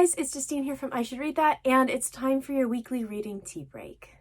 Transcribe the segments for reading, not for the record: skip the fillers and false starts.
guys, it's Justine here from I Should Read That, and it's time for your weekly reading tea break.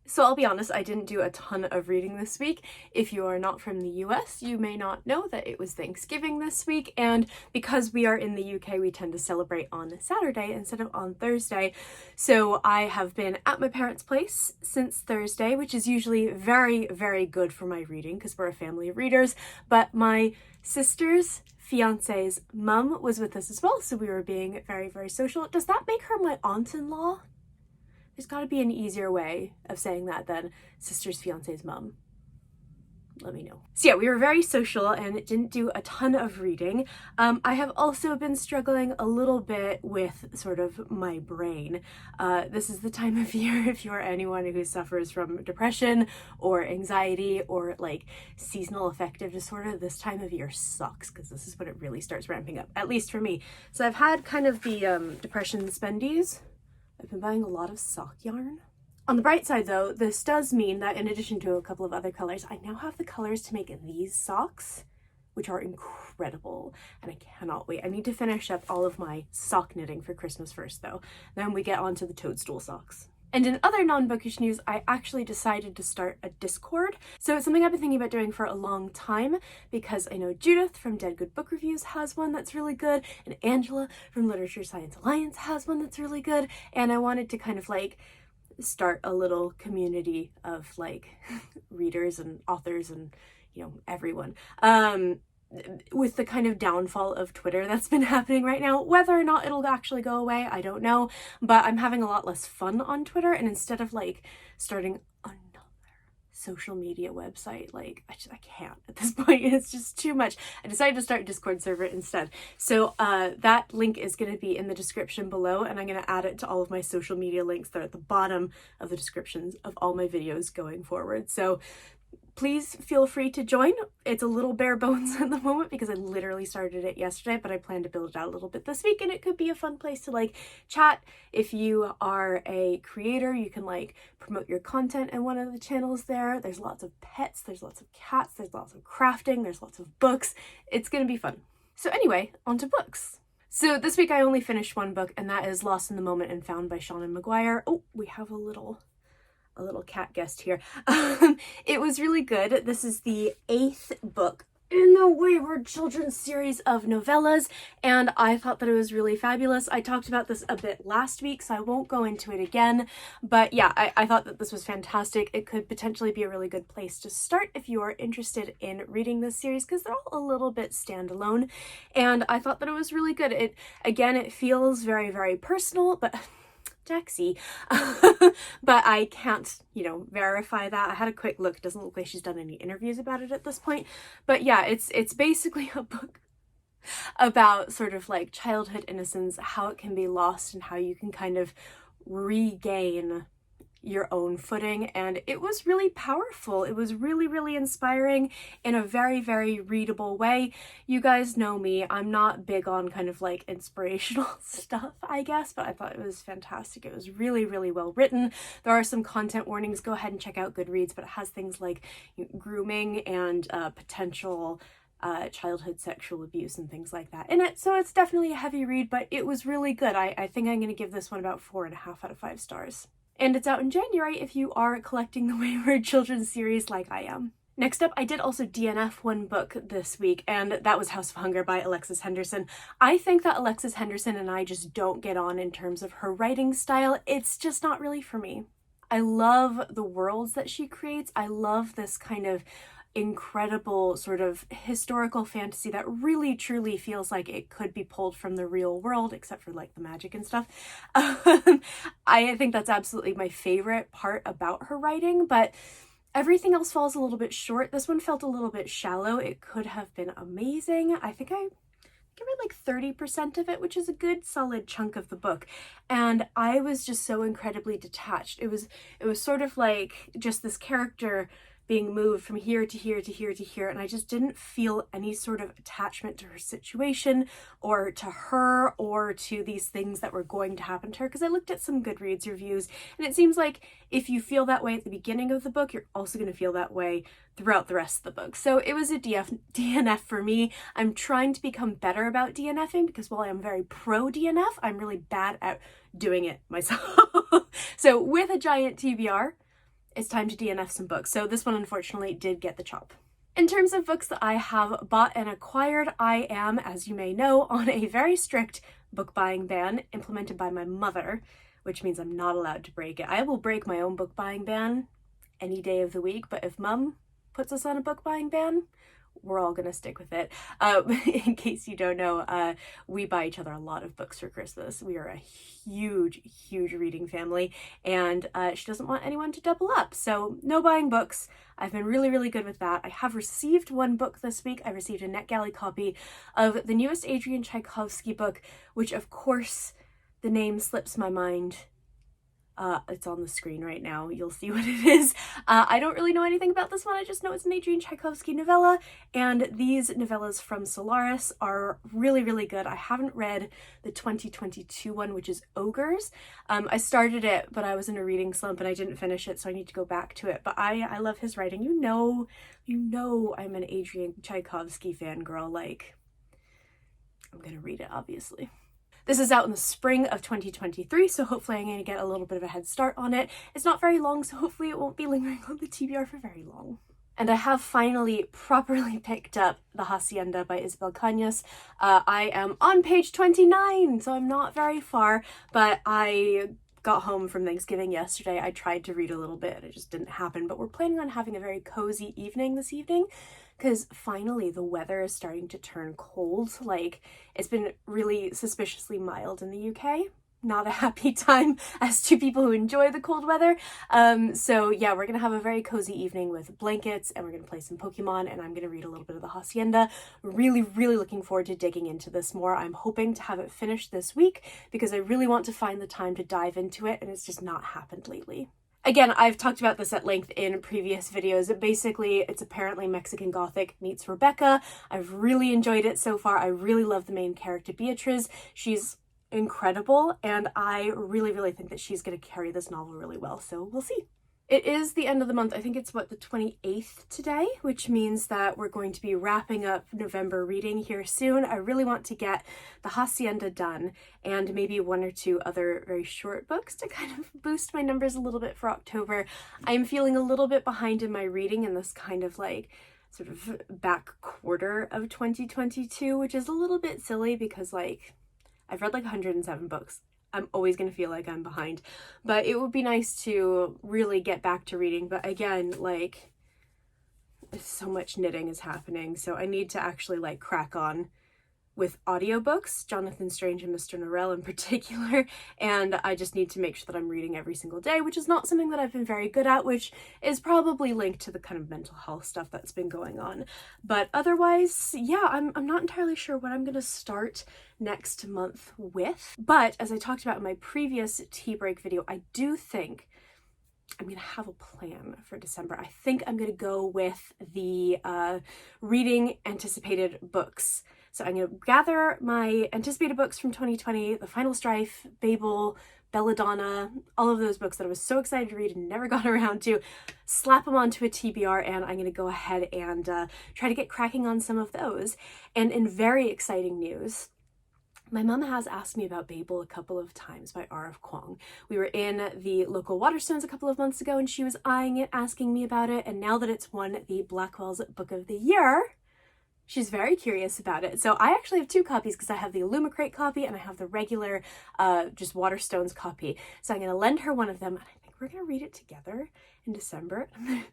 So I'll be honest, I didn't do a ton of reading this week. If you are not from the US, you may not know that it was Thanksgiving this week, and because we are in the UK, we tend to celebrate on Saturday instead of on Thursday. So I have been at my parents' place since Thursday, which is usually very, very good for my reading because we're a family of readers, but my sister's fiance's mum was with us as well, so we were being very, very social. Does that make her my aunt-in-law? There's got to be an easier way of saying that than sister's fiance's mum. Let me know. So yeah, we were very social and didn't do a ton of reading. I have also been struggling a little bit with sort of my brain. This is the time of year, if you're anyone who suffers from depression or anxiety or like seasonal affective disorder, this time of year sucks because this is when it really starts ramping up, at least for me. So I've had kind of the depression spendies. I've been buying a lot of sock yarn. On the bright side though, this does mean that in addition to a couple of other colors, I now have the colors to make these socks, which are incredible, and I cannot wait. I need to finish up all of my sock knitting for Christmas first though. Then we get on to the toadstool socks. And in other non-bookish news, I actually decided to start a Discord. So it's something I've been thinking about doing for a long time because I know Judith from Dead Good Book Reviews has one that's really good, and Angela from Literature Science Alliance has one that's really good, and I wanted to kind of like start a little community of like readers and authors and, you know, everyone. With the kind of downfall of Twitter that's been happening right now, whether or not it'll actually go away, I don't know, but I'm having a lot less fun on Twitter, and instead of like starting another social media website, like I can't at this point, it's just too much. I decided to start a Discord server instead. So that link is going to be in the description below, and I'm going to add it to all of my social media links that are at the bottom of the descriptions of all my videos going forward. So please feel free to join. It's a little bare bones at the moment because I literally started it yesterday, but I plan to build it out a little bit this week, and it could be a fun place to like chat. If you are a creator, you can like promote your content in one of the channels there. There's lots of pets, there's lots of cats, there's lots of crafting, there's lots of books. It's gonna be fun. So anyway, on to books. So this week I only finished one book, and that is Lost in the Moment and Found by Seanan McGuire. Oh, we have a little cat guest here. It was really good. This is the 8th book in the Wayward children's series of novellas, and I thought that it was really fabulous. I talked about this a bit last week, so I won't go into it again, but yeah, I thought that this was fantastic. It could potentially be a really good place to start if you are interested in reading this series, because they're all a little bit standalone, and I thought that it was really good. It feels very, very personal, but Jaxie, but I can't, you know, verify that. I had a quick look. It doesn't look like she's done any interviews about it at this point, but yeah, it's basically a book about sort of like childhood innocence, how it can be lost and how you can kind of regain your own footing, and it was really powerful. It was really, really inspiring in a very, very readable way. You guys know me, I'm not big on kind of like inspirational stuff, I guess, but I thought it was fantastic. It was really, really well written. There are some content warnings. Go ahead and check out Goodreads, but it has things like grooming and potential childhood sexual abuse and things like that in it. So it's definitely a heavy read, but it was really good. I think I'm going to give this one about 4.5 out of 5 stars. And it's out in January if you are collecting the Wayward children's series like I am. Next up, I did also DNF one book this week, and that was House of Hunger by Alexis Henderson. I think that Alexis Henderson and I just don't get on in terms of her writing style. It's just not really for me. I love the worlds that she creates. I love this kind of incredible sort of historical fantasy that really truly feels like it could be pulled from the real world, except for like the magic and stuff. I think that's absolutely my favorite part about her writing, but everything else falls a little bit short. This one felt a little bit shallow. It could have been amazing. I think I read like 30% of it, which is a good solid chunk of the book, and I was just so incredibly detached. It was sort of like just this character being moved from here to here to here to here, and I just didn't feel any sort of attachment to her situation or to her or to these things that were going to happen to her, because I looked at some Goodreads reviews and it seems like if you feel that way at the beginning of the book, you're also going to feel that way throughout the rest of the book. So it was a DNF for me. I'm trying to become better about DNFing, because while I'm very pro DNF, I'm really bad at doing it myself. So with a giant TBR, it's time to DNF some books. So this one unfortunately did get the chop. In terms of books that I have bought and acquired, I am, as you may know, on a very strict book buying ban implemented by my mother, which means I'm not allowed to break it. I will break my own book buying ban any day of the week, but if Mum puts us on a book buying ban, we're all gonna stick with it. In case you don't know, we buy each other a lot of books for Christmas. We are a huge reading family, and she doesn't want anyone to double up, so no buying books. I've been really good with that. I have received one book this week. I received a NetGalley copy of the newest Adrian Tchaikovsky book, which of course the name slips my mind. It's on the screen right now. You'll see what it is. I don't really know anything about this one. I just know it's an Adrian Tchaikovsky novella, and these novellas from Solaris are really good. I haven't read the 2022 one, which is Ogres. I started it, but I was in a reading slump and I didn't finish it, so I need to go back to it. But I love his writing. You know I'm an Adrian Tchaikovsky fangirl. Like, I'm gonna read it, obviously. This is out in the spring of 2023, so hopefully I'm going to get a little bit of a head start on it. It's not very long, so hopefully it won't be lingering on the TBR for very long. And I have finally properly picked up The Hacienda by Isabel Cañas. I am on page 29, so I'm not very far, but I got home from Thanksgiving yesterday. I tried to read a little bit, it just didn't happen, but we're planning on having a very cozy evening this evening, because finally the weather is starting to turn cold. Like, it's been really suspiciously mild in the UK. Not a happy time as to people who enjoy the cold weather. So yeah, we're gonna have a very cozy evening with blankets, and we're gonna play some Pokemon, and I'm gonna read a little bit of The Hacienda. Really looking forward to digging into this more. I'm hoping to have it finished this week, because I really want to find the time to dive into it, and it's just not happened lately. Again, I've talked about this at length in previous videos. Basically, it's apparently Mexican Gothic meets Rebecca. I've really enjoyed it so far. I really love the main character, Beatriz. She's incredible, and I really think that she's going to carry this novel really well, so we'll see. It is the end of the month. I think it's the 28th today, which means that we're going to be wrapping up November reading here soon. I really want to get The Hacienda done, and maybe one or two other very short books to kind of boost my numbers a little bit for October. I'm feeling a little bit behind in my reading in this kind of like sort of back quarter of 2022, which is a little bit silly because like I've read like 107 books. I'm always going to feel like I'm behind, but it would be nice to really get back to reading. But again, like, so much knitting is happening, so I need to actually like crack on with audiobooks, Jonathan Strange and Mr. Norrell in particular, and I just need to make sure that I'm reading every single day, which is not something that I've been very good at, which is probably linked to the kind of mental health stuff that's been going on. But otherwise, yeah, I'm not entirely sure what I'm gonna start next month with, but as I talked about in my previous tea break video, I do think I'm gonna have a plan for December. I think I'm gonna go with the reading anticipated books. So I'm going to gather my anticipated books from 2020, The Final Strife, Babel, Belladonna, all of those books that I was so excited to read and never got around to, slap them onto a TBR, and I'm going to go ahead and try to get cracking on some of those. And in very exciting news, my mom has asked me about Babel a couple of times by R.F. Kuang. We were in the local Waterstones a couple of months ago, and she was eyeing it, asking me about it, and now that it's won the Blackwell's Book of the Year, she's very curious about it. So I actually have two copies because I have the Illumicrate copy and I have the regular just Waterstones copy. So I'm going to lend her one of them, and I think we're going to read it together in December. I'm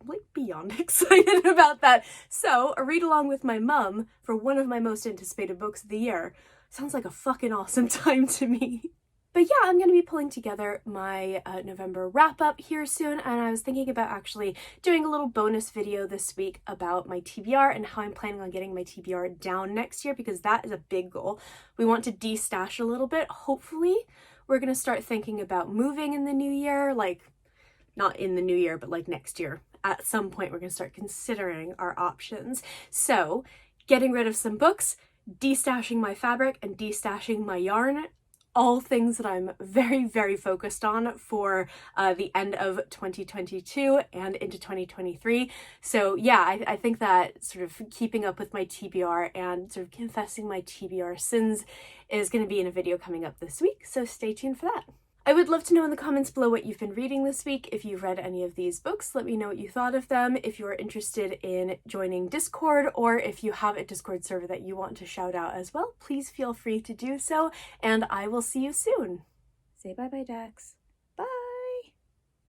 like beyond excited about that. So a read along with my mum for one of my most anticipated books of the year sounds like a fucking awesome time to me. But yeah, I'm going to be pulling together my November wrap-up here soon, and I was thinking about actually doing a little bonus video this week about my TBR and how I'm planning on getting my TBR down next year, because that is a big goal. We want to de-stash a little bit. Hopefully, we're going to start thinking about moving in the new year, like, not in the new year, but like next year at some point we're going to start considering our options. So getting rid of some books, destashing my fabric, and destashing my yarn, all things that I'm very, very focused on for the end of 2022 and into 2023. So yeah, I think that sort of keeping up with my TBR and sort of confessing my TBR sins is going to be in a video coming up this week, so stay tuned for that. I would love to know in the comments below what you've been reading this week. If you've read any of these books, let me know what you thought of them. If you're interested in joining Discord, or if you have a Discord server that you want to shout out as well, please feel free to do so, and I will see you soon. Say bye-bye, Dax.